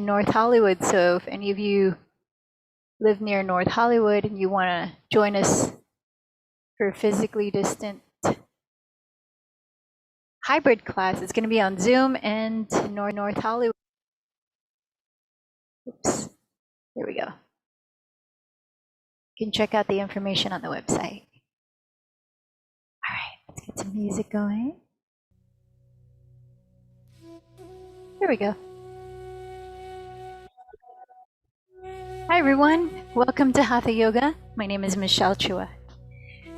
in North Hollywood. So if any of you live near North Hollywood and you want to join us for a physically distant hybrid class, it's going to be on Zoom and North Hollywood. Oops, there we go. You can check out the information on the website. All right, let's get some music going. There we go. Hi everyone, welcome to Hatha Yoga. My name is Michelle Chua.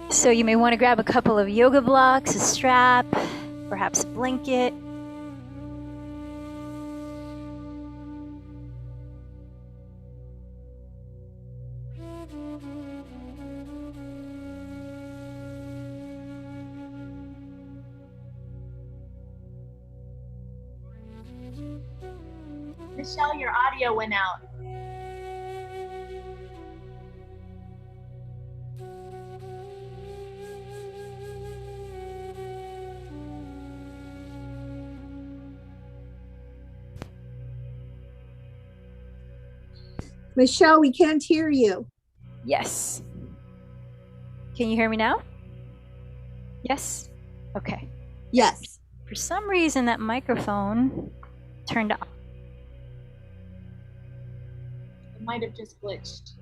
So you may want to grab a couple of yoga blocks, a strap, perhaps a blanket. Michelle, your audio went out. Michelle, we can't hear you. Yes. Can you hear me now? Yes? Okay. Yes. For some reason, that microphone turned off. It might have just glitched.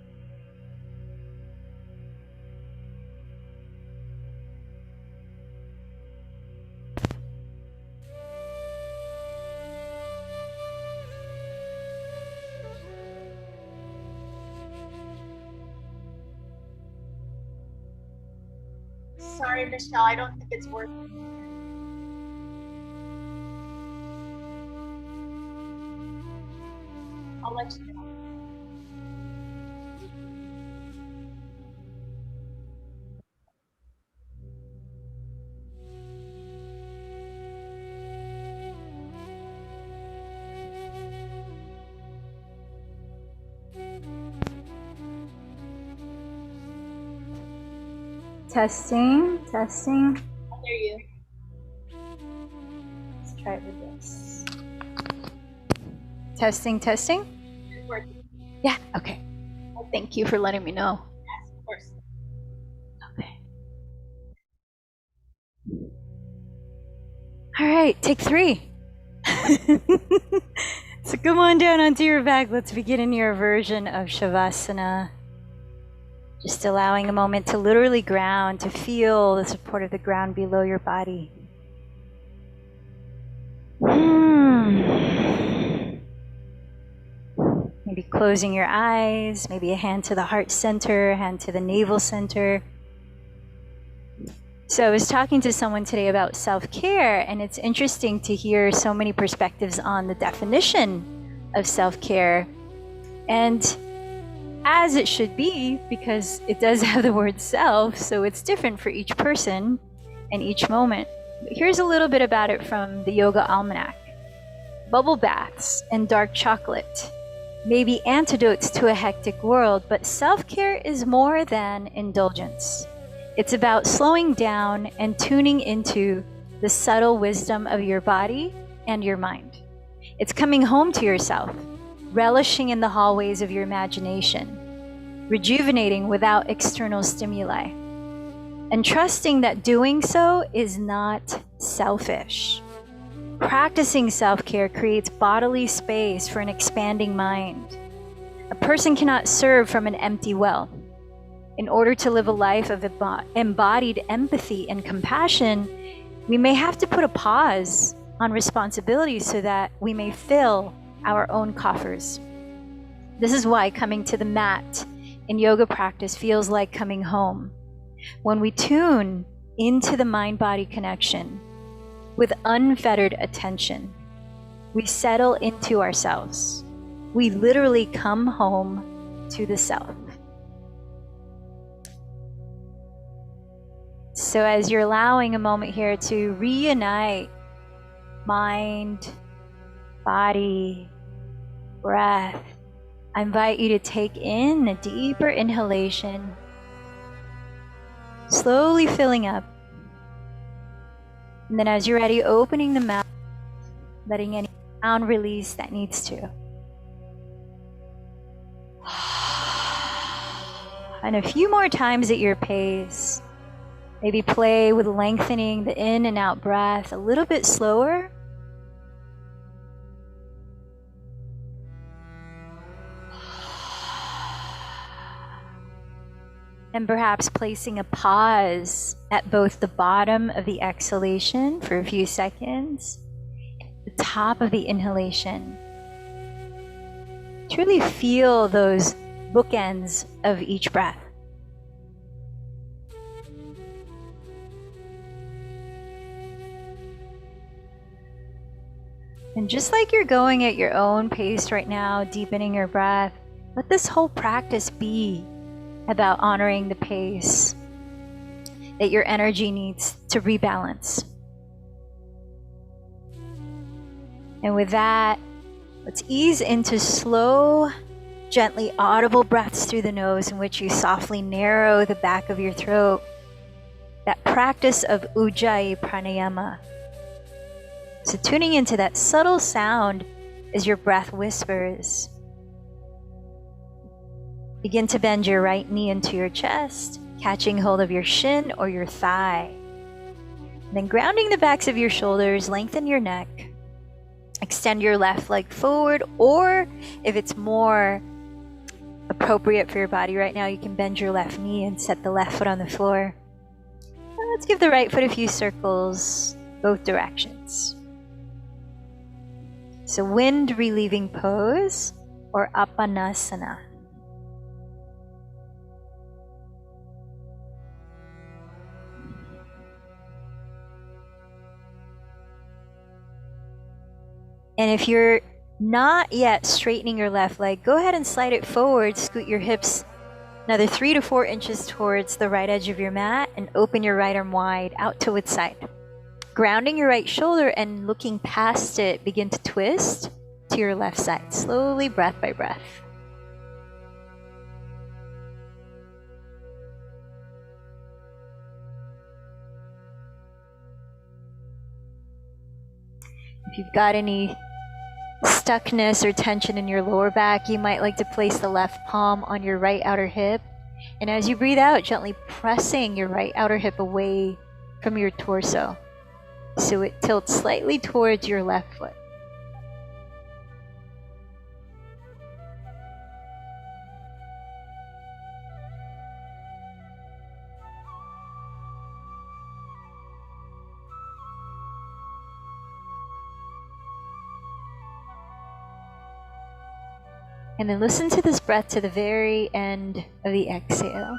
Sorry, Michelle, I don't think it's working. I'll let you know. Testing. I hear you. Let's try it with this. Testing. It's working. Yeah, okay. Well, thank you for letting me know. Yes, of course. Okay. All right, take 3. So come on down onto your back. Let's begin in your version of Shavasana. Just allowing a moment to literally ground, to feel the support of the ground below your body. Maybe closing your eyes, maybe a hand to the heart center, a hand to the navel center. So I was talking to someone today about self-care, and it's interesting to hear so many perspectives on the definition of self-care. And as it should be, because it does have the word self, so it's different for each person and each moment. But here's a little bit about it from the Yoga Almanac. Bubble baths and dark chocolate may be antidotes to a hectic world, but self-care is more than indulgence. It's about slowing down and tuning into the subtle wisdom of your body and your mind. It's coming home to yourself, relishing in the hallways of your imagination, rejuvenating without external stimuli, and trusting that doing so is not selfish. Practicing self-care creates bodily space for an expanding mind. A person cannot serve from an empty well. In order to live a life of embodied empathy and compassion, we may have to put a pause on responsibility so that we may fill our own coffers. This is why coming to the mat in yoga practice feels like coming home. When we tune into the mind-body connection with unfettered attention, we settle into ourselves. We literally come home to the self. So as you're allowing a moment here to reunite mind, body, breath, I invite you to take in a deeper inhalation, slowly filling up. And then as you're ready, opening the mouth, letting any sound release that needs to. And a few more times at your pace. Maybe play with lengthening the in and out breath a little bit slower. And perhaps placing a pause at both the bottom of the exhalation for a few seconds, the top of the inhalation. Truly feel those bookends of each breath. And just like you're going at your own pace right now, deepening your breath, let this whole practice be about honoring the pace that your energy needs to rebalance. And with that, let's ease into slow, gently audible breaths through the nose in which you softly narrow the back of your throat. That practice of Ujjayi Pranayama. So tuning into that subtle sound as your breath whispers. Begin to bend your right knee into your chest, catching hold of your shin or your thigh. And then grounding the backs of your shoulders, lengthen your neck. Extend your left leg forward, or if it's more appropriate for your body right now, you can bend your left knee and set the left foot on the floor. And let's give the right foot a few circles, both directions. So wind relieving pose or Apanasana. And if you're not yet straightening your left leg, go ahead and slide it forward, scoot your hips another 3 to 4 inches towards the right edge of your mat and open your right arm wide out to its side. Grounding your right shoulder and looking past it, begin to twist to your left side, slowly, breath by breath. If you've got any stuckness or tension in your lower back, you might like to place the left palm on your right outer hip. And as you breathe out, gently pressing your right outer hip away from your torso, so it tilts slightly towards your left foot. And then listen to this breath to the very end of the exhale.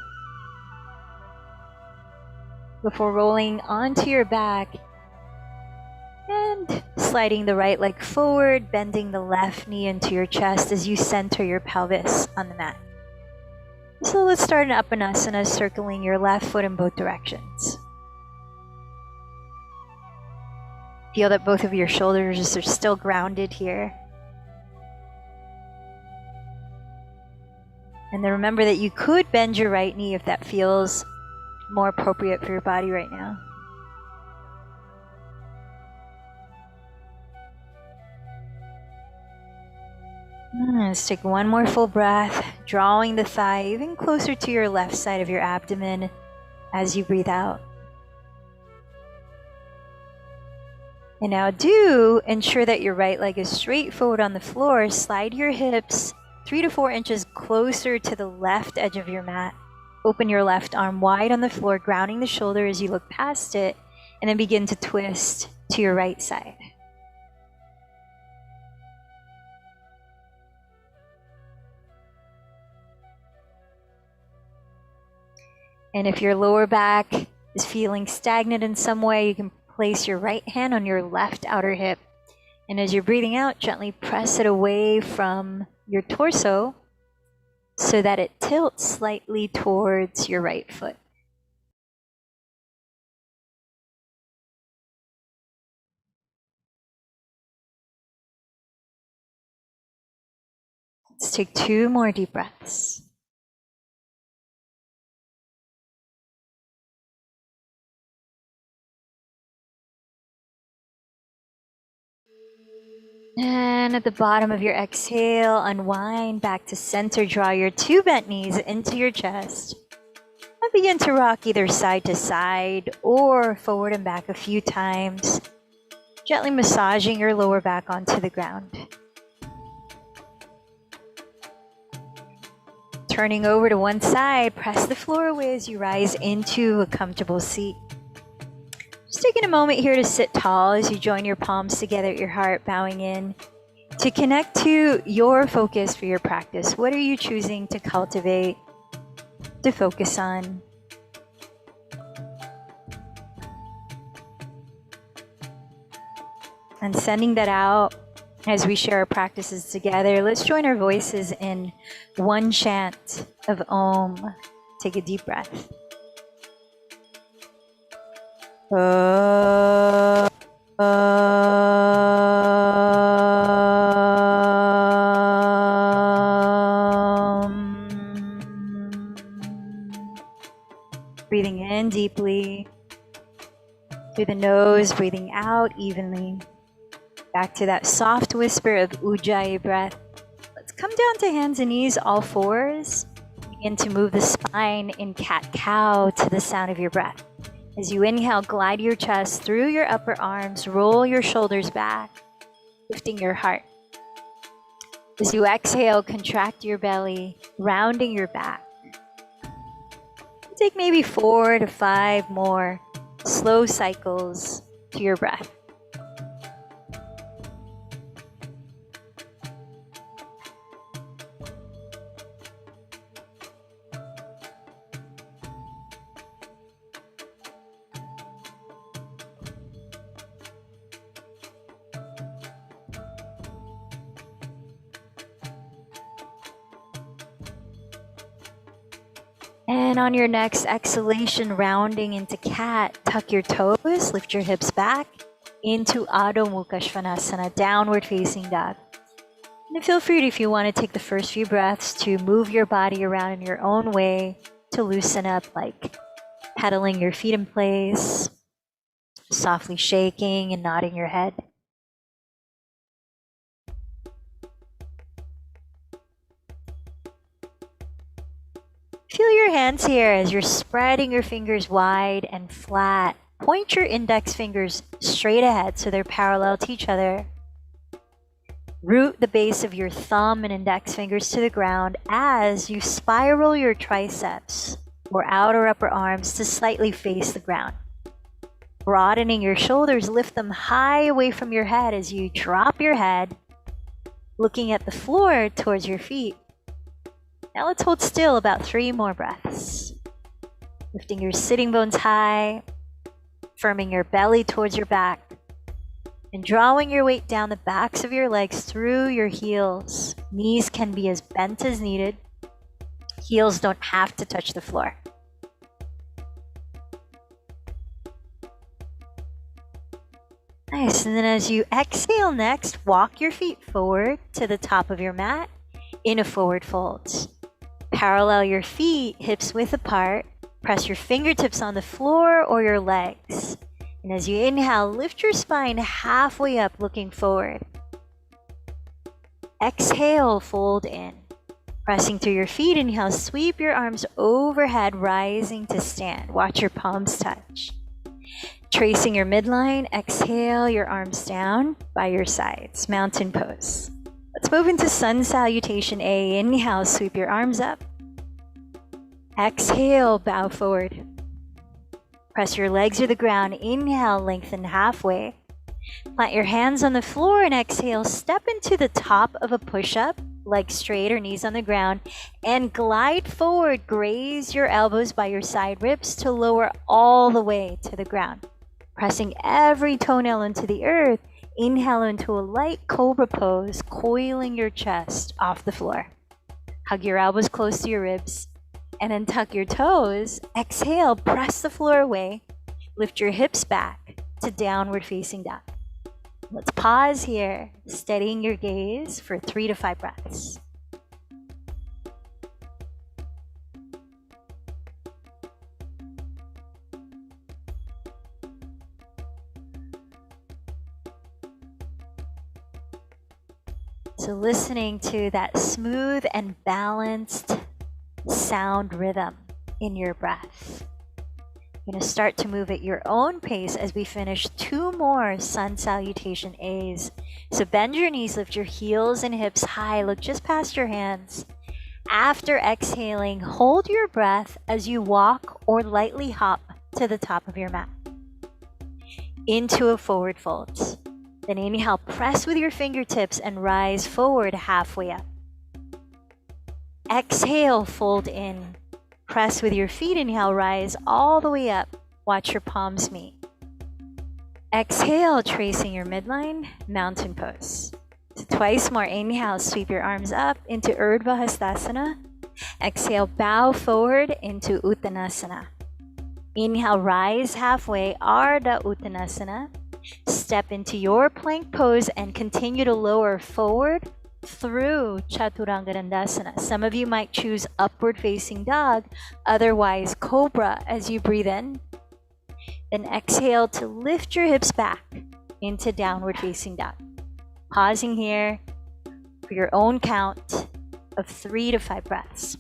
Before rolling onto your back and sliding the right leg forward, bending the left knee into your chest as you center your pelvis on the mat. So let's start an Apanasana, circling your left foot in both directions. Feel that both of your shoulders are still grounded here. And then remember that you could bend your right knee if that feels more appropriate for your body right now. Let's take one more full breath, drawing the thigh even closer to your left side of your abdomen as you breathe out. And now do ensure that your right leg is straight forward on the floor. Slide your hips 3 to 4 inches closer to the left edge of your mat. Open your left arm wide on the floor, grounding the shoulder as you look past it, and then begin to twist to your right side. And if your lower back is feeling stagnant in some way, you can place your right hand on your left outer hip. And as you're breathing out, gently press it away from your torso so that it tilts slightly towards your right foot. Let's take 2 more deep breaths. And at the bottom of your exhale, unwind back to center. Draw your two bent knees into your chest. And begin to rock either side to side or forward and back a few times, gently massaging your lower back onto the ground. Turning over to one side, press the floor away as you rise into a comfortable seat. Just taking a moment here to sit tall as you join your palms together at your heart, bowing in to connect to your focus for your practice. What are you choosing to cultivate, to focus on? And sending that out as we share our practices together. Let's join our voices in one chant of Om. Take a deep breath. Breathing in deeply through the nose, breathing out evenly. Back to that soft whisper of Ujjayi breath. Let's come down to hands and knees, all fours. Begin to move the spine in cat-cow to the sound of your breath. As you inhale, glide your chest through your upper arms, roll your shoulders back, lifting your heart. As you exhale, contract your belly, rounding your back. Take maybe 4 to 5 more slow cycles to your breath. And on your next exhalation, rounding into cat, tuck your toes, lift your hips back into Adho Mukha Svanasana, downward facing dog. And feel free, if you want to take the first few breaths, to move your body around in your own way to loosen up, like pedaling your feet in place, softly shaking and nodding your head. Feel your hands here as you're spreading your fingers wide and flat. Point your index fingers straight ahead so they're parallel to each other. Root the base of your thumb and index fingers to the ground as you spiral your triceps or outer upper arms to slightly face the ground. Broadening your shoulders, lift them high away from your head as you drop your head, looking at the floor towards your feet. Now let's hold still about 3 more breaths. Lifting your sitting bones high, firming your belly towards your back, and drawing your weight down the backs of your legs through your heels. Knees can be as bent as needed. Heels don't have to touch the floor. Nice, and then as you exhale next, walk your feet forward to the top of your mat in a forward fold. Parallel your feet, hips width apart. Press your fingertips on the floor or your legs. And as you inhale, lift your spine halfway up, looking forward. Exhale, fold in. Pressing through your feet, inhale, sweep your arms overhead, rising to stand. Watch your palms touch. Tracing your midline, exhale your arms down by your sides. Mountain pose. Let's move into sun salutation A. Inhale, sweep your arms up. Exhale, bow forward. Press your legs to the ground. Inhale, lengthen halfway. Plant your hands on the floor and exhale, step into the top of a push-up, legs straight or knees on the ground, and glide forward. Graze your elbows by your side ribs to lower all the way to the ground. Pressing every toenail into the earth, inhale into a light cobra pose, coiling your chest off the floor. Hug your elbows close to your ribs, and then tuck your toes. Exhale, press the floor away, lift your hips back to downward facing dog. Let's pause here, steadying your gaze for 3 to 5 breaths. So listening to that smooth and balanced sound rhythm in your breath. You're going to start to move at your own pace as we finish 2 more sun salutation A's. So bend your knees, lift your heels and hips high, look just past your hands. After exhaling, hold your breath as you walk or lightly hop to the top of your mat. Into a forward fold. Then inhale, press with your fingertips and rise forward halfway up. Exhale, fold in. Press with your feet, inhale, rise all the way up. Watch your palms meet. Exhale, tracing your midline, mountain pose. So twice more, inhale, sweep your arms up into Urdhva Hastasana. Exhale, bow forward into Uttanasana. Inhale, rise halfway, Ardha Uttanasana. Step into your plank pose and continue to lower forward through Chaturanga Dandasana. Some of you might choose upward facing dog, otherwise cobra as you breathe in. Then exhale to lift your hips back into downward facing dog. Pausing here for your own count of 3 to 5 breaths.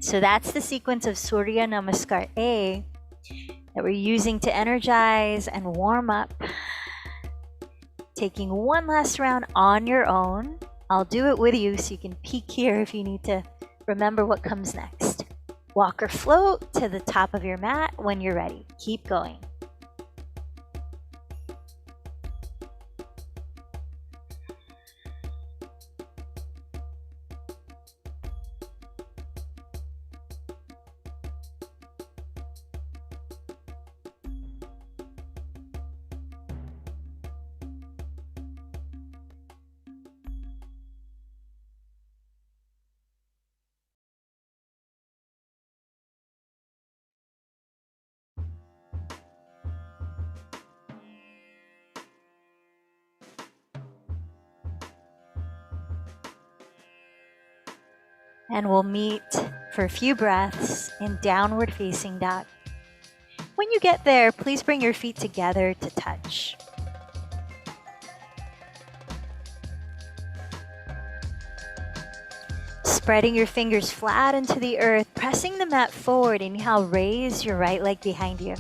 So that's the sequence of Surya Namaskar A that we're using to energize and warm up. Taking one last round on your own. I'll do it with you so you can peek here if you need to remember what comes next. Walk or float to the top of your mat when you're ready. Keep going. And we'll meet for a few breaths in downward facing dog. When you get there, please bring your feet together to touch. Spreading your fingers flat into the earth, pressing the mat forward. Inhale, raise your right leg behind you.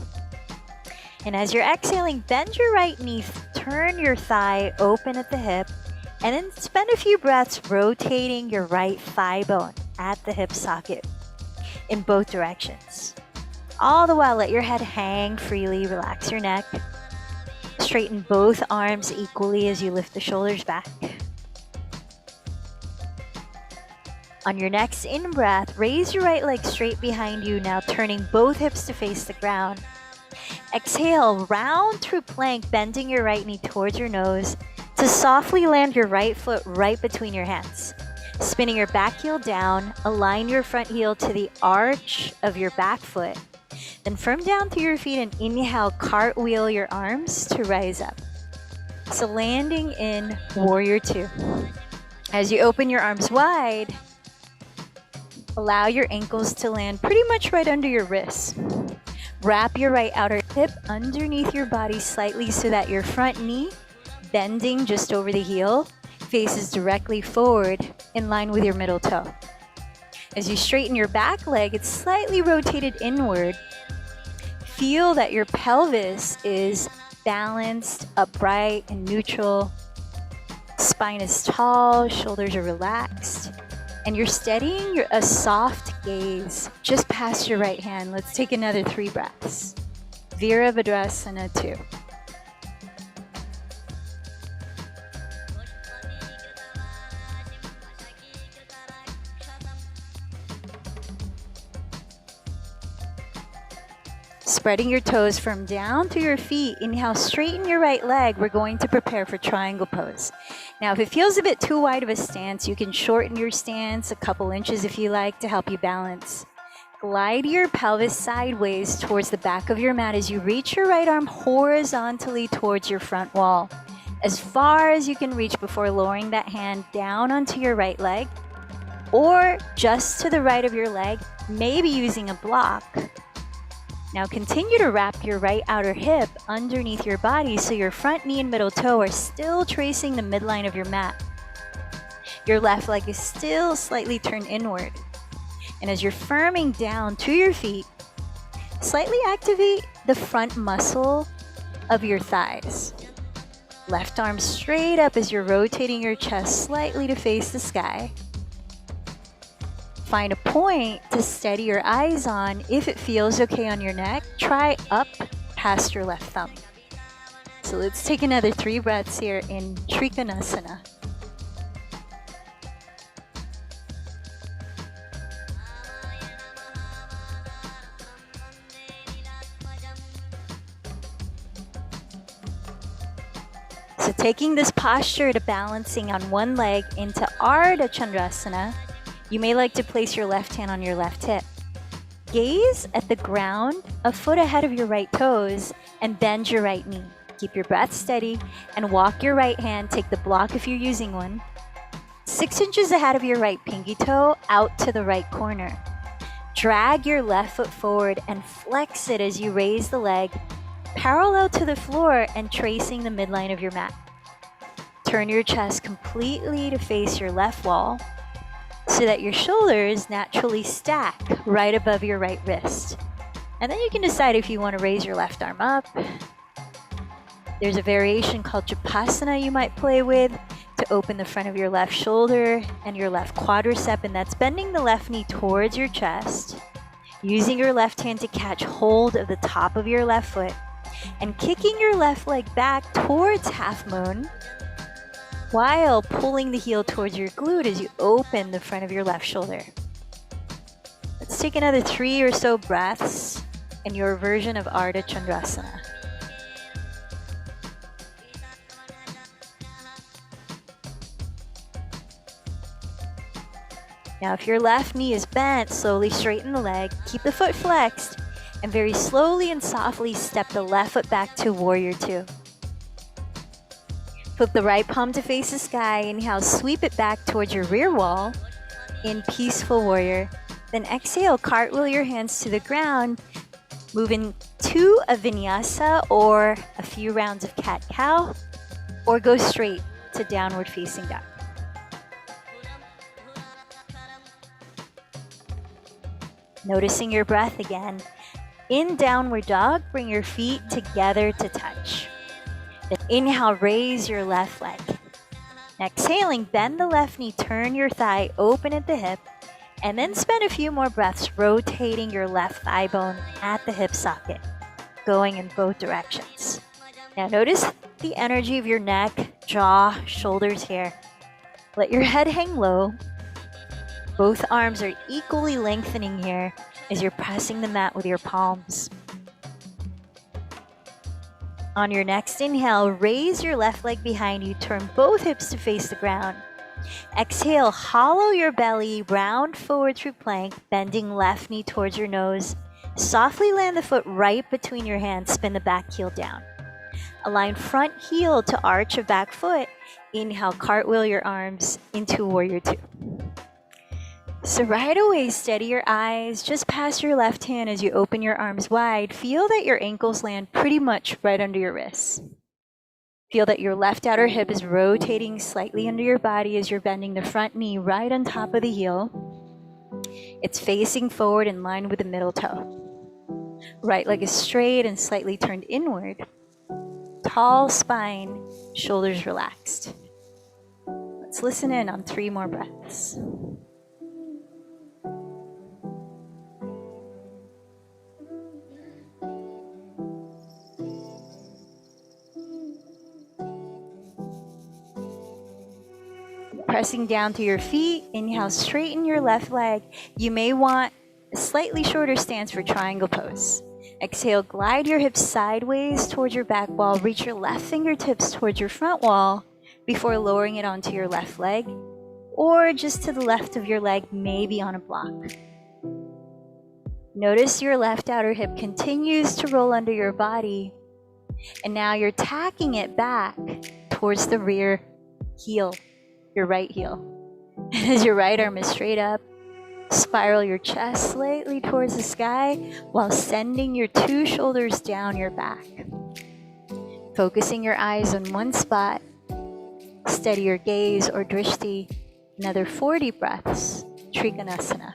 And as you're exhaling, bend your right knee, turn your thigh open at the hip, and then spend a few breaths rotating your right thigh bone at the hip socket in both directions. All the while, let your head hang freely, relax your neck. Straighten both arms equally as you lift the shoulders back. On your next in-breath, raise your right leg straight behind you, now turning both hips to face the ground. Exhale, round through plank, bending your right knee towards your nose to softly land your right foot right between your hands. Spinning your back heel down, align your front heel to the arch of your back foot. Then firm down through your feet and inhale, cartwheel your arms to rise up. So landing in Warrior 2. As you open your arms wide, allow your ankles to land pretty much right under your wrists. Wrap your right outer hip underneath your body slightly so that your front knee, bending just over the heel, faces directly forward in line with your middle toe. As you straighten your back leg, it's slightly rotated inward. Feel that your pelvis is balanced, upright, and neutral. Spine is tall, shoulders are relaxed. And you're steadying a soft gaze just past your right hand. Let's take another 3 breaths. Virabhadrasana 2. Spreading your toes from down to your feet. Inhale, straighten your right leg. We're going to prepare for triangle pose. Now, if it feels a bit too wide of a stance, you can shorten your stance a couple inches if you like to help you balance. Glide your pelvis sideways towards the back of your mat as you reach your right arm horizontally towards your front wall, as far as you can reach before lowering that hand down onto your right leg, or just to the right of your leg, maybe using a block. Now continue to wrap your right outer hip underneath your body so your front knee and middle toe are still tracing the midline of your mat. Your left leg is still slightly turned inward. And as you're firming down to your feet, slightly activate the front muscle of your thighs. Left arm straight up as you're rotating your chest slightly to face the sky. Find a point to steady your eyes on. If it feels okay on your neck, try up past your left thumb. So let's take another 3 breaths here in Trikonasana. So taking this posture to balancing on one leg into Ardha Chandrasana, you may like to place your left hand on your left hip. Gaze at the ground a foot ahead of your right toes and bend your right knee. Keep your breath steady and walk your right hand, take the block if you're using one, 6 inches ahead of your right pinky toe out to the right corner. Drag your left foot forward and flex it as you raise the leg parallel to the floor and tracing the midline of your mat. Turn your chest completely to face your left wall so that your shoulders naturally stack right above your right wrist. And then you can decide if you want to raise your left arm up. There's a variation called Japasana you might play with to open the front of your left shoulder and your left quadricep, and that's bending the left knee towards your chest, using your left hand to catch hold of the top of your left foot, and kicking your left leg back towards half moon while pulling the heel towards your glute as you open the front of your left shoulder. Let's take another 3 or so breaths in your version of Ardha Chandrasana. Now, if your left knee is bent, slowly straighten the leg, keep the foot flexed, and very slowly and softly step the left foot back to Warrior 2. Flip the right palm to face the sky. Inhale, sweep it back towards your rear wall in Peaceful Warrior. Then exhale, cartwheel your hands to the ground, move into a vinyasa or a few rounds of cat-cow, or go straight to downward facing dog. Noticing your breath again. In downward dog, bring your feet together to touch. Then inhale, raise your left leg. Exhaling, bend the left knee, turn your thigh open at the hip, and then spend a few more breaths rotating your left thigh bone at the hip socket, going in both directions. Now notice the energy of your neck, jaw, shoulders here. Let your head hang low. Both arms are equally lengthening here as you're pressing the mat with your palms. On your next inhale, raise your left leg behind you, turn both hips to face the ground. Exhale, hollow your belly, round forward through plank, bending left knee towards your nose. Softly land the foot right between your hands, spin the back heel down. Align front heel to arch of back foot. Inhale, cartwheel your arms into Warrior 2. So right away, steady your eyes just past your left hand as you open your arms wide. Feel that your ankles land pretty much right under your wrists. Feel that your left outer hip is rotating slightly under your body as you're bending the front knee right on top of the heel. It's facing forward in line with the middle toe. Right leg is straight and slightly turned inward. Tall spine, shoulders relaxed. Let's listen in on 3 more breaths. Pressing down to your feet, inhale, straighten your left leg. You may want a slightly shorter stance for triangle pose. Exhale, glide your hips sideways towards your back wall. Reach your left fingertips towards your front wall before lowering it onto your left leg, or just to the left of your leg, maybe on a block. Notice your left outer hip continues to roll under your body, and now you're tacking it back towards the rear heel. Your right heel. And as your right arm is straight up, spiral your chest slightly towards the sky while sending your 2 shoulders down your back. Focusing your eyes on one spot, steady your gaze or drishti Another 40 breaths, Trikonasana.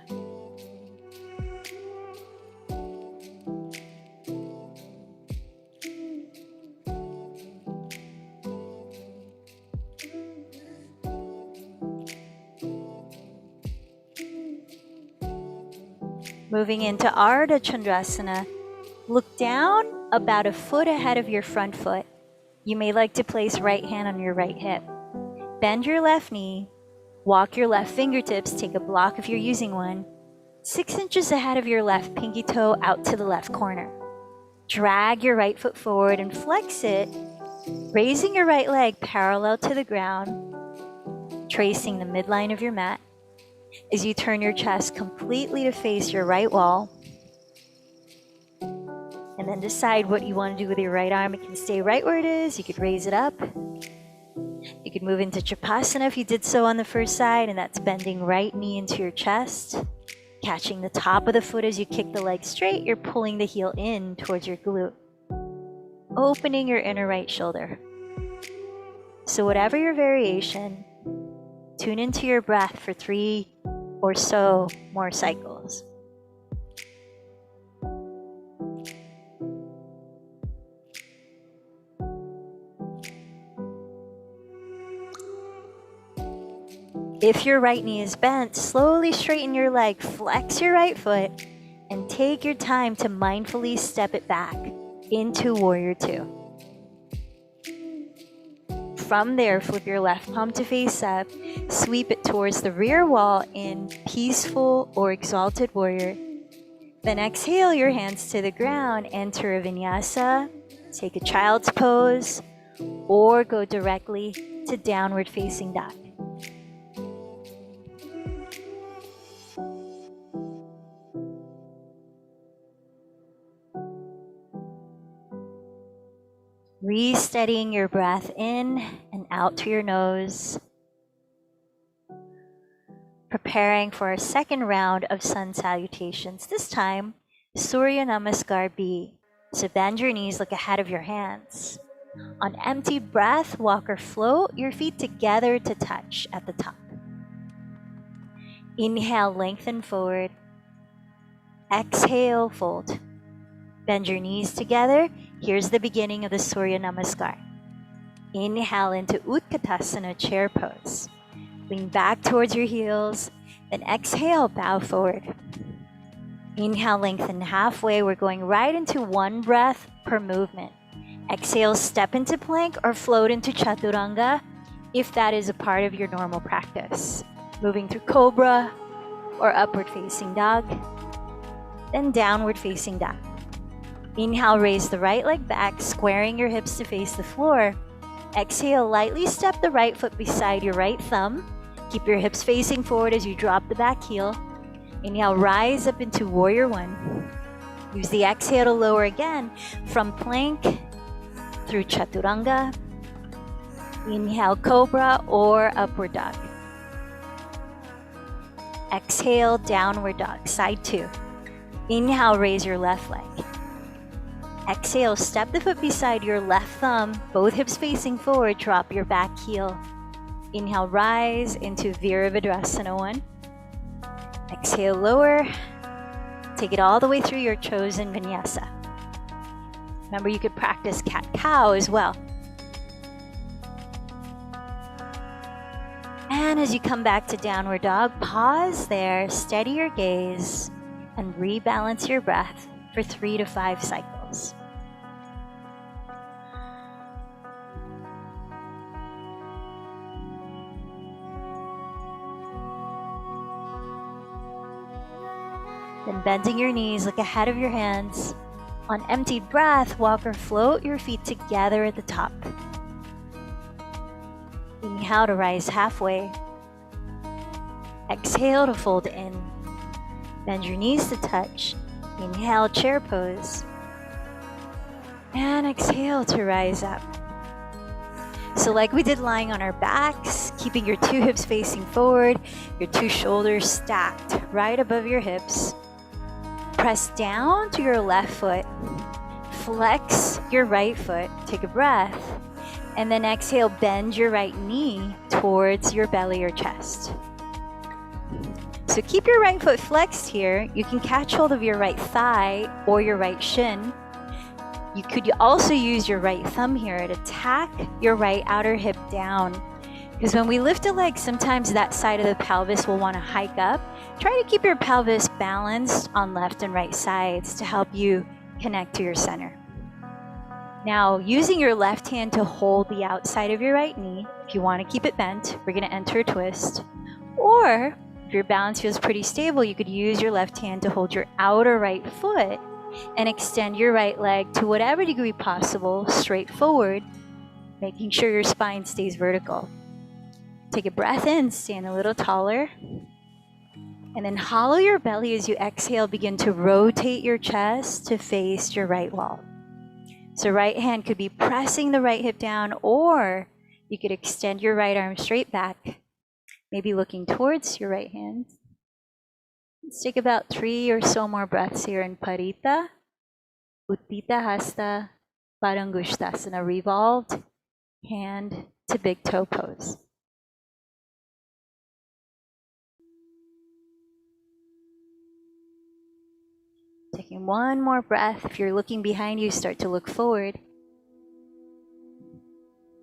Moving into Ardha Chandrasana, look down about a foot ahead of your front foot. You may like to place right hand on your right hip. Bend your left knee, walk your left fingertips, take a block if you're using one, 6 inches ahead of your left pinky toe out to the left corner. Drag your right foot forward and flex it, raising your right leg parallel to the ground, tracing the midline of your mat. As you turn your chest completely to face your right wall, and then decide what you want to do with your right arm. It can stay right where it is. You could raise it up. You could move into Chapasana if you did so on the first side, and that's bending right knee into your chest, catching the top of the foot as you kick the leg straight. You're pulling the heel in towards your glute, opening your inner right shoulder. So whatever your variation, tune into your breath for 3 or so more cycles. If your right knee is bent, slowly straighten your leg, flex your right foot, and take your time to mindfully step it back into Warrior Two. From there, flip your left palm to face up, sweep it towards the rear wall in Peaceful or Exalted Warrior. Then exhale your hands to the ground, enter a vinyasa, take a child's pose, or go directly to Downward Facing Dog. Re-steadying your breath in and out to your nose. Preparing for our second round of sun salutations. This time, Surya Namaskar B. So bend your knees, look ahead of your hands. On empty breath, walk or float your feet together to touch at the top. Inhale, lengthen forward. Exhale, fold. Bend your knees together. Here's the beginning of the Surya Namaskar. Inhale into Utkatasana, chair pose. Lean back towards your heels. Then exhale, bow forward. Inhale, lengthen halfway. We're going right into one breath per movement. Exhale, step into plank or float into Chaturanga if that is a part of your normal practice. Moving through Cobra or Upward Facing Dog. Then Downward Facing Dog. Inhale, raise the right leg back, squaring your hips to face the floor. Exhale, lightly step the right foot beside your right thumb. Keep your hips facing forward as you drop the back heel. Inhale, rise up into Warrior One. Use the exhale to lower again from plank through Chaturanga. Inhale, Cobra or Upward Dog. Exhale, Downward Dog, side 2. Inhale, raise your left leg. Exhale, step the foot beside your left thumb, both hips facing forward, drop your back heel. Inhale, rise into Virabhadrasana 1. Exhale, lower. Take it all the way through your chosen vinyasa. Remember, you could practice cat-cow as well. And as you come back to Downward Dog, pause there, steady your gaze, and rebalance your breath for 3 to 5 cycles. Then bending your knees, look ahead of your hands. On emptied breath, walk or float your feet together at the top. Inhale to rise halfway. Exhale to fold in. Bend your knees to touch. Inhale, chair pose. And exhale to rise up. So like we did lying on our backs, keeping your 2 hips facing forward, your 2 shoulders stacked right above your hips. Press down to your left foot. Flex your right foot. Take a breath. And then exhale, bend your right knee towards your belly or chest. So keep your right foot flexed here. You can catch hold of your right thigh or your right shin. You could also use your right thumb here to tack your right outer hip down. Because when we lift a leg, sometimes that side of the pelvis will want to hike up. Try to keep your pelvis balanced on left and right sides to help you connect to your center. Now, using your left hand to hold the outside of your right knee, if you want to keep it bent, we're going to enter a twist. Or if your balance feels pretty stable, you could use your left hand to hold your outer right foot and extend your right leg to whatever degree possible, straight forward, making sure your spine stays vertical. Take a breath in, stand a little taller, and then hollow your belly as you exhale. Begin to rotate your chest to face your right wall. So right hand could be pressing the right hip down, or you could extend your right arm straight back, maybe looking towards your right hand. Let's take about 3 or so more breaths here in Parita, Uttita Hasta, Parangushtasana, revolved hand to big toe pose. Taking one more breath. If you're looking behind you, start to look forward.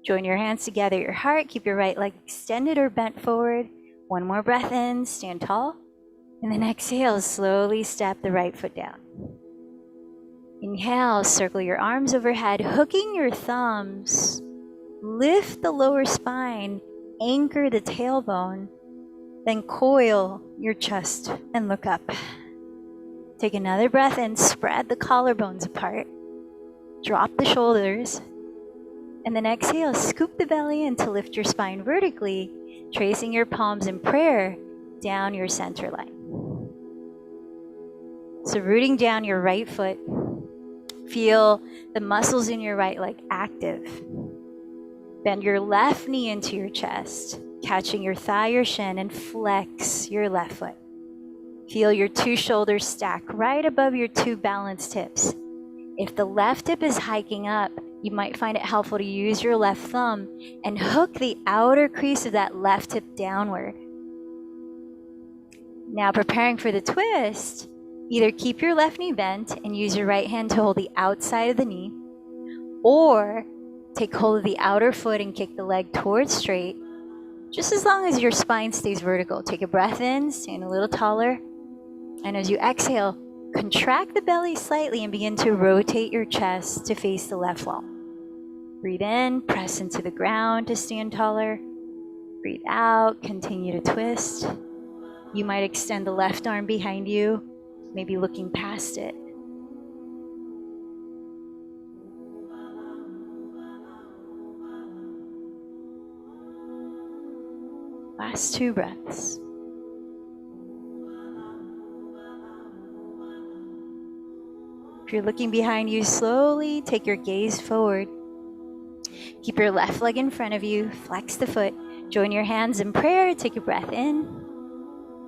Join your hands together at your heart. Keep your right leg extended or bent forward. One more breath in, stand tall. And then exhale, slowly step the right foot down. Inhale, circle your arms overhead, hooking your thumbs. Lift the lower spine, anchor the tailbone, then coil your chest and look up. Take another breath in, spread the collarbones apart, drop the shoulders, and then exhale, scoop the belly in to lift your spine vertically, tracing your palms in prayer down your center line. So rooting down your right foot, feel the muscles in your right leg active. Bend your left knee into your chest, catching your thigh or shin, and flex your left foot. Feel your two shoulders stack right above your two balanced hips. If the left hip is hiking up, you might find it helpful to use your left thumb and hook the outer crease of that left hip downward. Now, preparing for the twist, either keep your left knee bent and use your right hand to hold the outside of the knee, or take hold of the outer foot and kick the leg towards straight, just as long as your spine stays vertical. Take a breath in, stand a little taller, and as you exhale, contract the belly slightly and begin to rotate your chest to face the left wall. Breathe in, press into the ground to stand taller. Breathe out, continue to twist. You might extend the left arm behind you, maybe looking past it. Last 2 breaths. If you're looking behind you, slowly take your gaze forward. Keep your left leg in front of you, flex the foot, join your hands in prayer, take a breath in,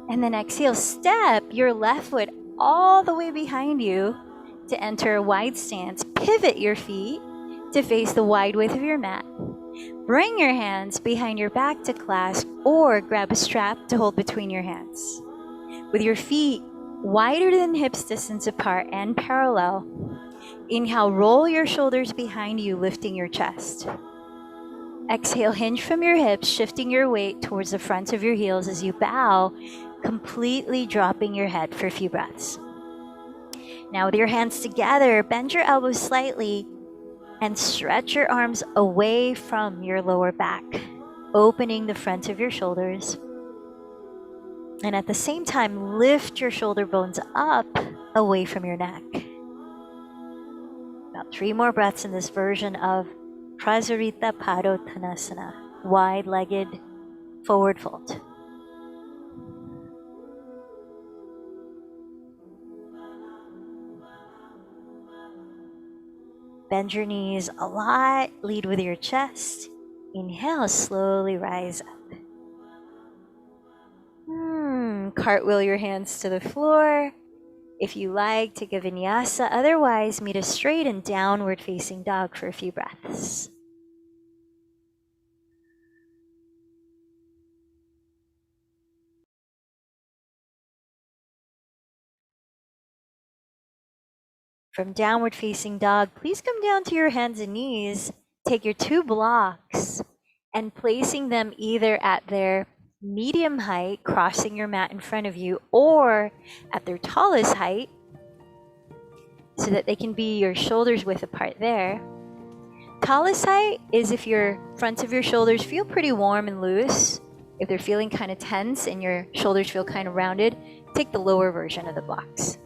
and then exhale, step your left foot all the way behind you to enter a wide stance. Pivot your feet to face the wide width of your mat. Bring your hands behind your back to clasp, or grab a strap to hold between your hands. With your feet wider than hips distance apart and parallel, inhale, roll your shoulders behind you, lifting your chest. Exhale, hinge from your hips, shifting your weight towards the front of your heels as you bow, completely dropping your head for a few breaths. Now with your hands together, bend your elbows slightly and stretch your arms away from your lower back, opening the front of your shoulders. And at the same time, lift your shoulder bones up away from your neck. About 3 more breaths in this version of Prasarita Padottanasana, wide-legged forward fold. Bend your knees a lot, lead with your chest. Inhale, slowly rise up. Cartwheel your hands to the floor. If you like, take a vinyasa. Otherwise, meet a straight and downward facing dog for a few breaths. From downward facing dog, please come down to your hands and knees. Take your 2 blocks and placing them either at their medium height, crossing your mat in front of you, or at their tallest height, so that they can be your shoulders width apart there. Tallest height is if your fronts of your shoulders feel pretty warm and loose. If they're feeling kind of tense and your shoulders feel kind of rounded, take the lower version of the blocks.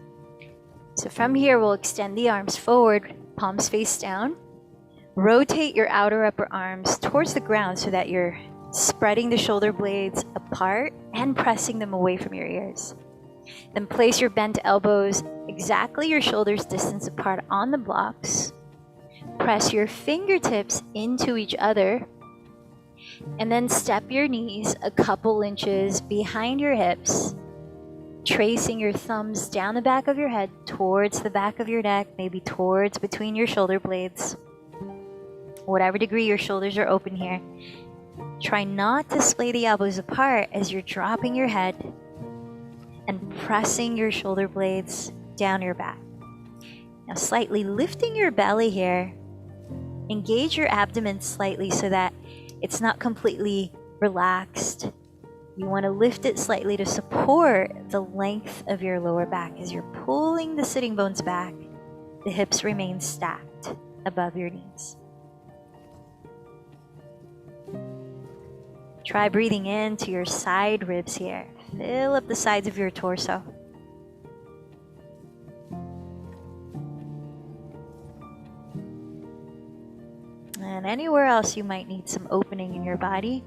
So from here, we'll extend the arms forward, palms face down. Rotate your outer upper arms towards the ground so that you're spreading the shoulder blades apart and pressing them away from your ears. Then place your bent elbows exactly your shoulders distance apart on the blocks. Press your fingertips into each other. And then step your knees a couple inches behind your hips, tracing your thumbs down the back of your head towards the back of your neck, maybe towards between your shoulder blades. Whatever degree your shoulders are open here. Try not to splay the elbows apart as you're dropping your head and pressing your shoulder blades down your back. Now slightly lifting your belly here. Engage your abdomen slightly so that it's not completely relaxed. You want to lift it slightly to support the length of your lower back as you're pulling the sitting bones back. The hips remain stacked above your knees. Try breathing into your side ribs here. Fill up the sides of your torso. And anywhere else you might need some opening in your body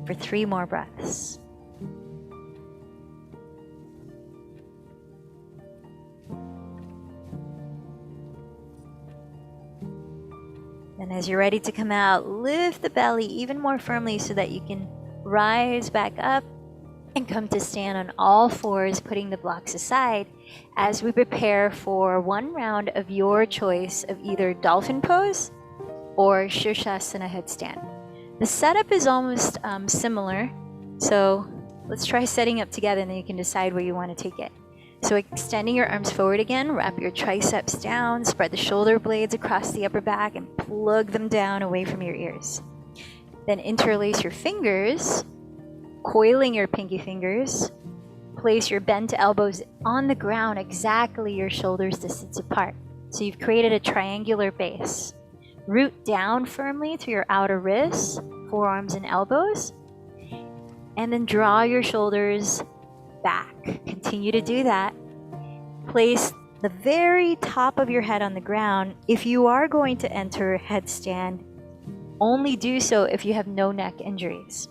for 3 more breaths. And as you're ready to come out, lift the belly even more firmly so that you can rise back up and come to stand on all fours, putting the blocks aside as we prepare for 1 round of your choice of either dolphin pose or Shirshasana headstand. The setup is almost similar, so let's try setting up together and then you can decide where you want to take it. So extending your arms forward again, wrap your triceps down, spread the shoulder blades across the upper back and plug them down away from your ears. Then interlace your fingers, coiling your pinky fingers. Place your bent elbows on the ground exactly your shoulders distance apart. So you've created a triangular base. Root down firmly to your outer wrists, forearms and elbows. And then draw your shoulders back. Continue to do that. Place the very top of your head on the ground. If you are going to enter headstand, only do so if you have no neck injuries.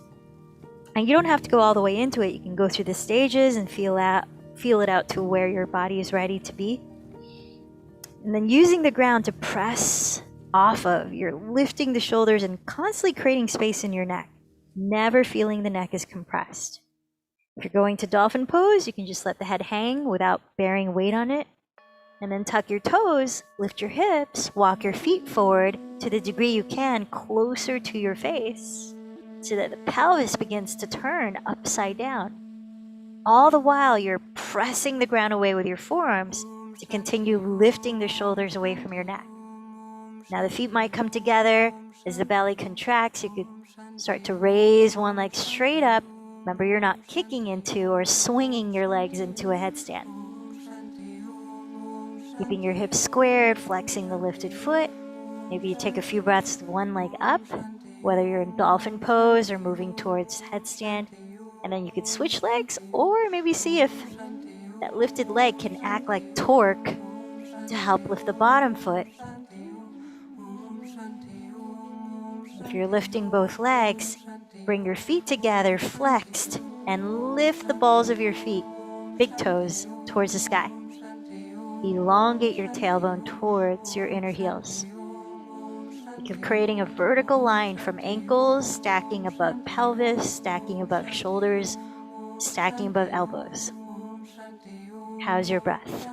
And you don't have to go all the way into it. You can go through the stages and feel it out to where your body is ready to be. And then using the ground to press off of, you're lifting the shoulders and constantly creating space in your neck, never feeling the neck is compressed. If you're going to dolphin pose, you can just let the head hang without bearing weight on it. And then tuck your toes, lift your hips, walk your feet forward to the degree you can closer to your face so that the pelvis begins to turn upside down. All the while, you're pressing the ground away with your forearms to continue lifting the shoulders away from your neck. Now the feet might come together as the belly contracts. You could start to raise one leg straight up. Remember, you're not kicking into or swinging your legs into a headstand. Keeping your hips squared, flexing the lifted foot. Maybe you take a few breaths with one leg up, whether you're in dolphin pose or moving towards headstand. And then you could switch legs or maybe see if that lifted leg can act like torque to help lift the bottom foot. If you're lifting both legs, bring your feet together, flexed, and lift the balls of your feet, big toes, towards the sky. Elongate your tailbone towards your inner heels. Think of creating a vertical line from ankles, stacking above pelvis, stacking above shoulders, stacking above elbows. How's your breath?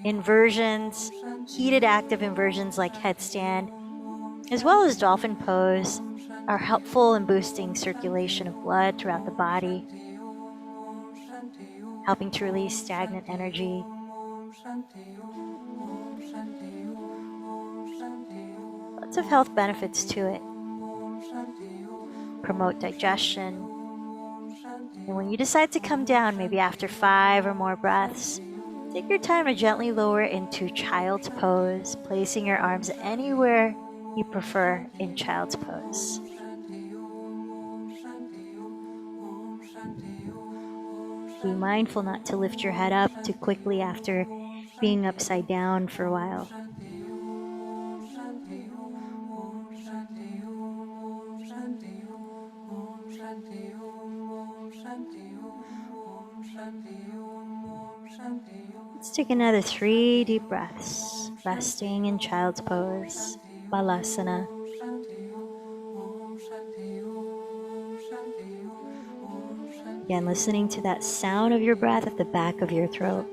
Inversions, heated active inversions like headstand, as well as dolphin pose, are helpful in boosting circulation of blood throughout the body, helping to release stagnant energy. Lots of health benefits to it. Promote digestion. And when you decide to come down, maybe after 5 or more breaths, take your time to gently lower into child's pose, placing your arms anywhere you prefer in child's pose. Be mindful not to lift your head up too quickly after being upside down for a while. Let's take another 3 deep breaths, resting in child's pose, Balasana. Again, listening to that sound of your breath at the back of your throat.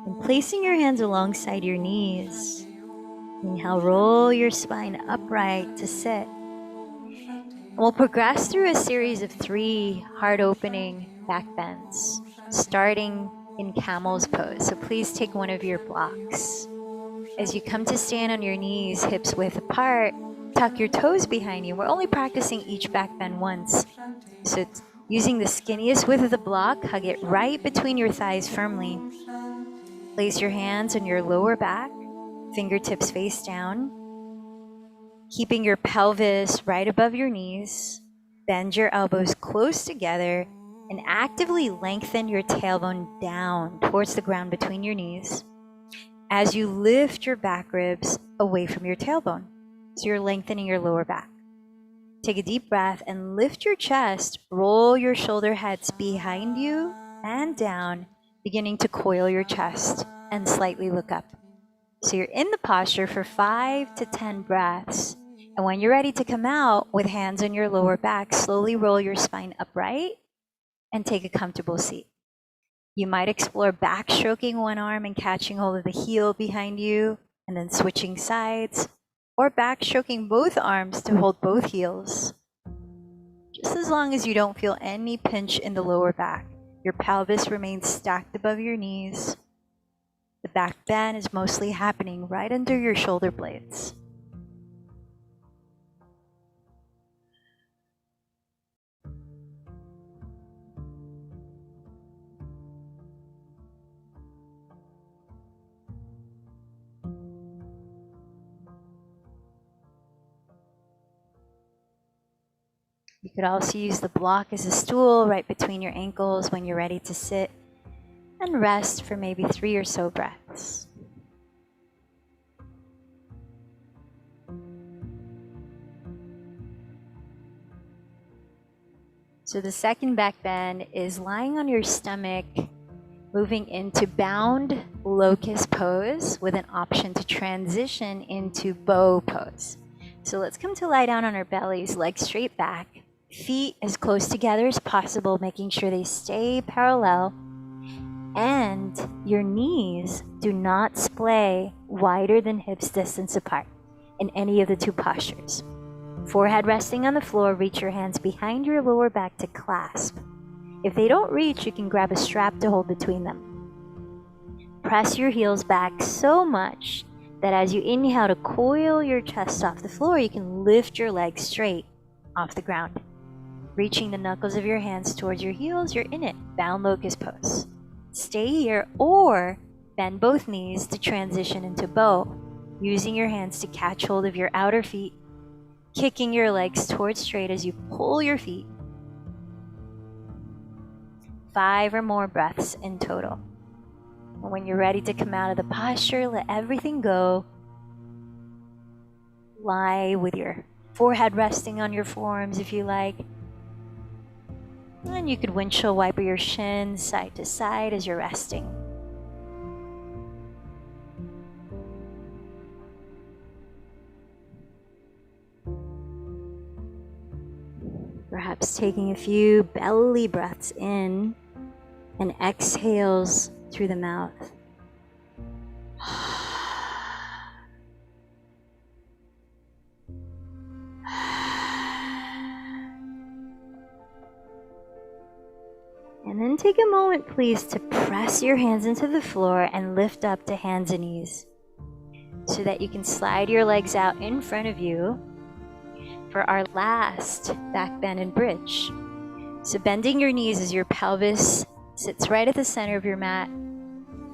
And placing your hands alongside your knees. Inhale, roll your spine upright to sit. And we'll progress through a series of 3 heart-opening back bends, starting in camel's pose. So please take one of your blocks. As you come to stand on your knees, hips width apart, tuck your toes behind you. We're only practicing each back bend once. So using the skinniest width of the block, hug it right between your thighs firmly. Place your hands on your lower back, fingertips face down. Keeping your pelvis right above your knees, bend your elbows close together and actively lengthen your tailbone down towards the ground between your knees as you lift your back ribs away from your tailbone. So you're lengthening your lower back. Take a deep breath and lift your chest, roll your shoulder heads behind you and down, beginning to coil your chest and slightly look up. So you're in the posture for 5 to 10 breaths. And when you're ready to come out with hands on your lower back, slowly roll your spine upright and take a comfortable seat. You might explore backstroking one arm and catching hold of the heel behind you and then switching sides, or backstroking both arms to hold both heels. Just as long as you don't feel any pinch in the lower back, your pelvis remains stacked above your knees. The back bend is mostly happening right under your shoulder blades. You could also use the block as a stool right between your ankles when you're ready to sit and rest for maybe 3 or so breaths. So the second back bend is lying on your stomach, moving into bound locust pose with an option to transition into bow pose. So let's come to lie down on our bellies, legs straight back, feet as close together as possible, making sure they stay parallel, and your knees do not splay wider than hips distance apart in any of the 2 postures. Forehead resting on the floor, reach your hands behind your lower back to clasp. If they don't reach, you can grab a strap to hold between them. Press your heels back so much that as you inhale to coil your chest off the floor, you can lift your legs straight off the ground. Reaching the knuckles of your hands towards your heels, you're in it, bound locust pose. Stay here or bend both knees to transition into bow, using your hands to catch hold of your outer feet, kicking your legs towards straight as you pull your feet. 5 or more breaths in total. And when you're ready to come out of the posture, let everything go. Lie with your forehead resting on your forearms if you like. And you could windshield wiper your shins side to side as you're resting. Perhaps taking a few belly breaths in and exhales through the mouth. take a moment, please, to press your hands into the floor and lift up to hands and knees so that you can slide your legs out in front of you for our last back bend and bridge. So bending your knees as your pelvis sits right at the center of your mat.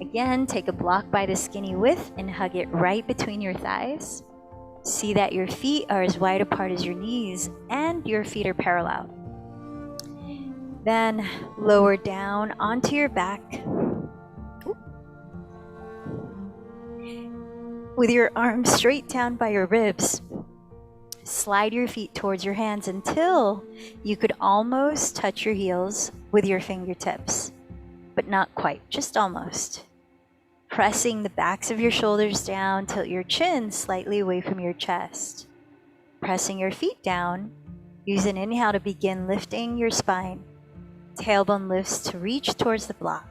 Again, take a block by the skinny width and hug it right between your thighs. See that your feet are as wide apart as your knees and your feet are parallel. Then lower down onto your back. With your arms straight down by your ribs, slide your feet towards your hands until you could almost touch your heels with your fingertips, but not quite, just almost. Pressing the backs of your shoulders down, tilt your chin slightly away from your chest. Pressing your feet down, use an inhale to begin lifting your spine. Tailbone lifts to reach towards the block.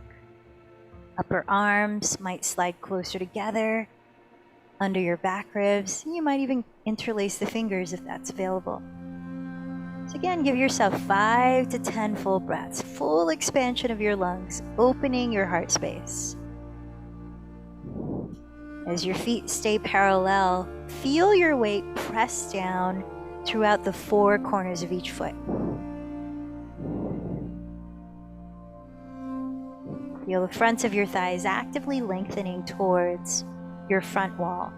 Upper arms might slide closer together under your back ribs. You might even interlace the fingers if that's available. So again, give yourself 5 to 10 full breaths, full expansion of your lungs, opening your heart space. As your feet stay parallel, feel your weight press down throughout the 4 corners of each foot. Feel the fronts of your thighs actively lengthening towards your front wall.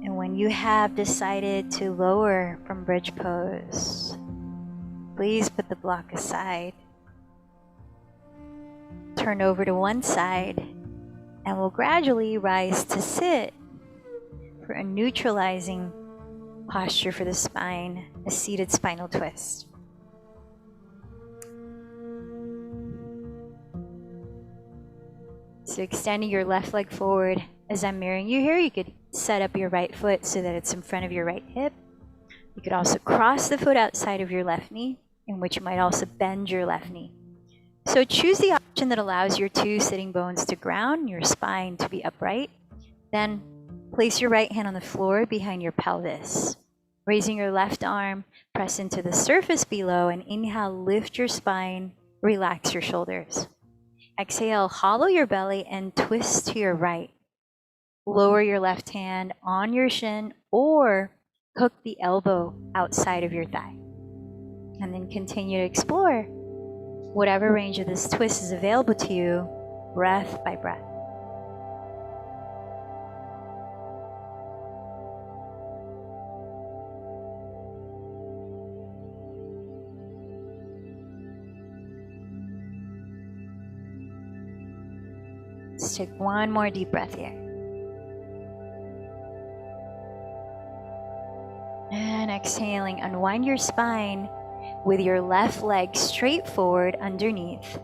And when you have decided to lower from bridge pose, please put the block aside. Turn over to one side and we'll gradually rise to sit for a neutralizing posture for the spine, a seated spinal twist. So extending your left leg forward as I'm mirroring you here, you could set up your right foot so that it's in front of your right hip. You could also cross the foot outside of your left knee, in which you might also bend your left knee. So choose the option that allows your 2 sitting bones to ground, your spine to be upright. Then place your right hand on the floor behind your pelvis. Raising your left arm, press into the surface below and inhale, lift your spine, relax your shoulders. Exhale, hollow your belly and twist to your right. Lower your left hand on your shin or hook the elbow outside of your thigh. And then continue to explore whatever range of this twist is available to you, breath by breath. Let's take one more deep breath here. And exhaling, unwind your spine with your left leg straight forward underneath.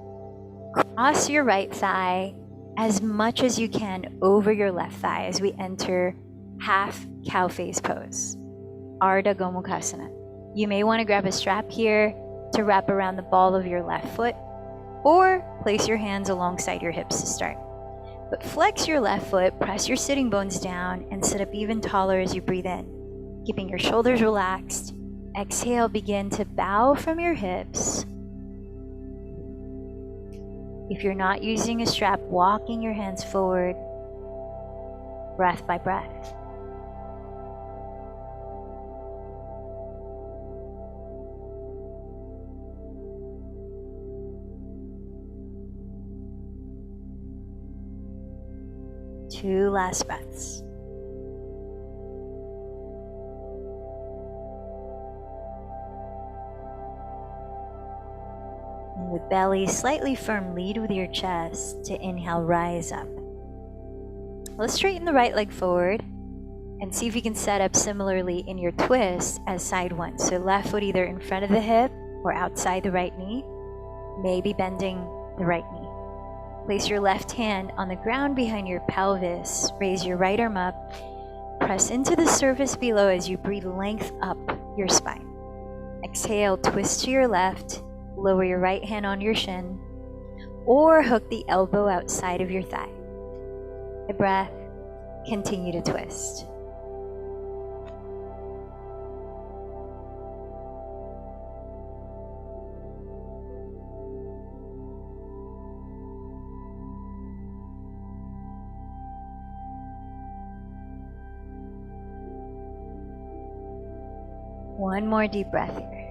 Cross your right thigh as much as you can over your left thigh as we enter half cow face pose, Ardha Gomukhasana. You may want to grab a strap here to wrap around the ball of your left foot, or place your hands alongside your hips to start. But flex your left foot, press your sitting bones down, and sit up even taller as you breathe in, keeping your shoulders relaxed. Exhale, begin to bow from your hips. If you're not using a strap, walking your hands forward, breath by breath. Two last breaths. And with belly slightly firm, lead with your chest to inhale, rise up. Let's straighten the right leg forward and see if you can set up similarly in your twist as side one. So left foot either in front of the hip or outside the right knee, maybe bending the right knee. Place your left hand on the ground behind your pelvis. Raise your right arm up. Press into the surface below as you breathe length up your spine. Exhale, twist to your left. lower your right hand on your shin, or hook the elbow outside of your thigh. The breath, continue to twist. One more deep breath here.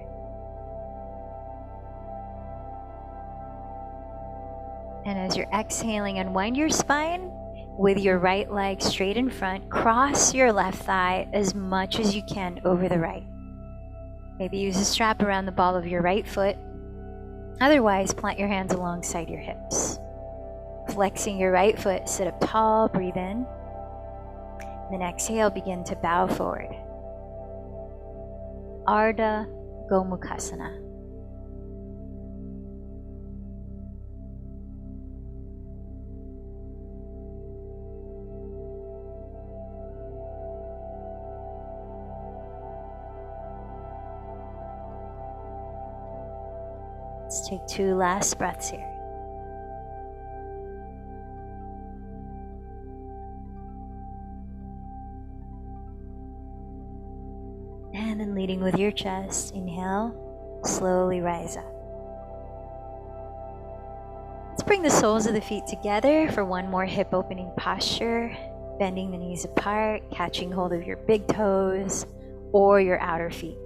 And as you're exhaling, unwind your spine with your right leg straight in front. Cross your left thigh as much as you can over the right. Maybe use a strap around the ball of your right foot. Otherwise, plant your hands alongside your hips. Flexing your right foot, sit up tall, breathe in. Then exhale, begin to bow forward. Ardha Gomukhasana. Let's take 2 last breaths here. And then leading with your chest, inhale, slowly rise up. Let's bring the soles of the feet together for one more hip opening posture, bending the knees apart, catching hold of your big toes or your outer feet.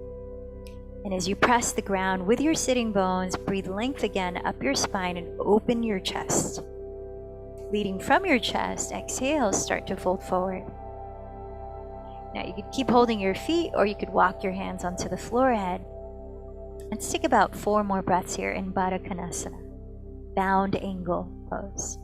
And as you press the ground with your sitting bones, breathe length again up your spine and open your chest. Leading from your chest, exhale, start to fold forward. Now you could keep holding your feet, or you could walk your hands onto the floor ahead. Let's take about 4 more breaths here in Baddha Konasana, bound angle pose.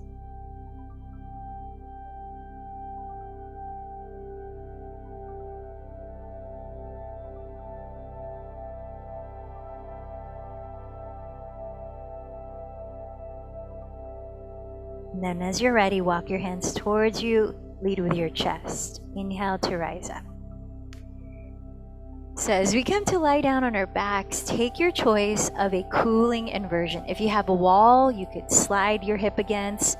And then as you're ready, walk your hands towards you, lead with your chest. Inhale to rise up. So as we come to lie down on our backs, take your choice of a cooling inversion. If you have a wall, you could slide your hip against,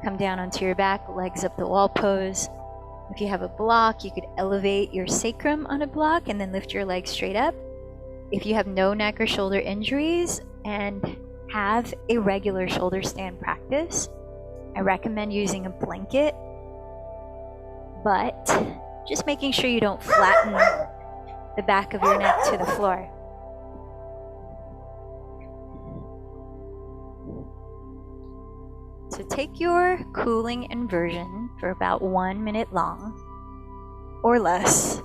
come down onto your back, legs up the wall pose. If you have a block, you could elevate your sacrum on a block and then lift your legs straight up. If you have no neck or shoulder injuries and have a regular shoulder stand practice, I recommend using a blanket, but just making sure you don't flatten the back of your neck to the floor. So take your cooling inversion for about 1 minute long or less.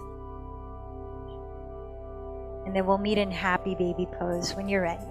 And then we'll meet in happy baby pose when you're ready.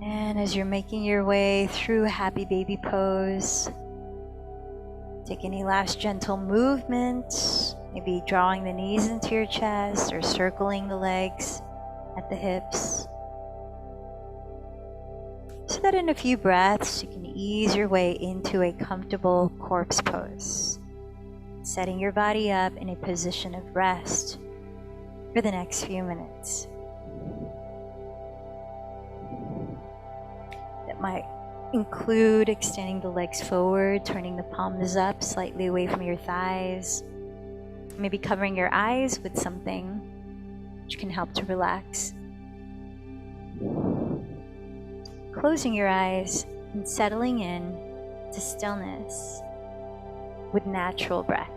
And as you're making your way through happy baby pose, take any last gentle movements, maybe drawing the knees into your chest or circling the legs at the hips. So that in a few breaths, you can ease your way into a comfortable corpse pose, setting your body up in a position of rest for the next few minutes. That might include extending the legs forward, turning the palms up slightly away from your thighs. Maybe covering your eyes with something which can help to relax. Closing your eyes and settling in to stillness with natural breath.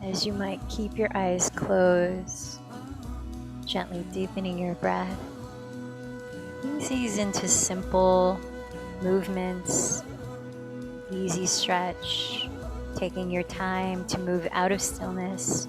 As you might keep your eyes closed, gently deepening your breath. Ease into simple movements, easy stretch, taking your time to move out of stillness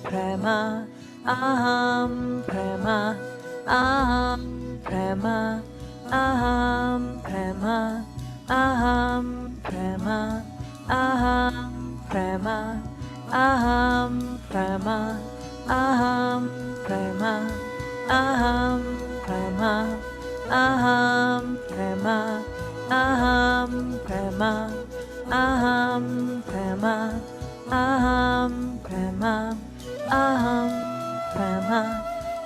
Prema, aham prema, aham prema, aham prema, aham prema, aham prema, aham prema, aham prema, aham prema, aham prema, aham prema, aham prema, aham prema, aham prema,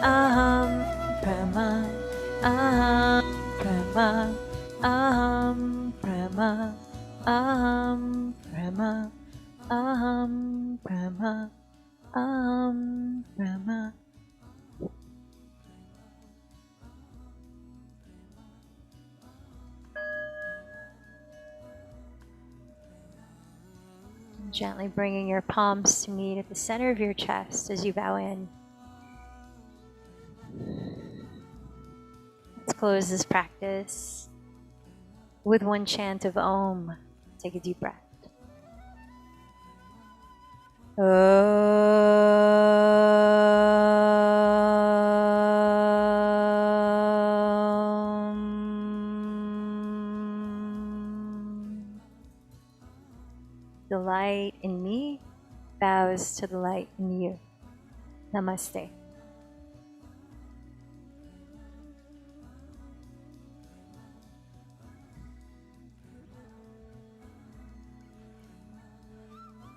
aham prema, aham prema, aham prema, aham prema, aham prema, aham prema. Gently bringing your palms to meet at the center of your chest as you bow in. Let's close this practice with one chant of Om. Take a deep breath. The light in me bows to the light in you. Namaste.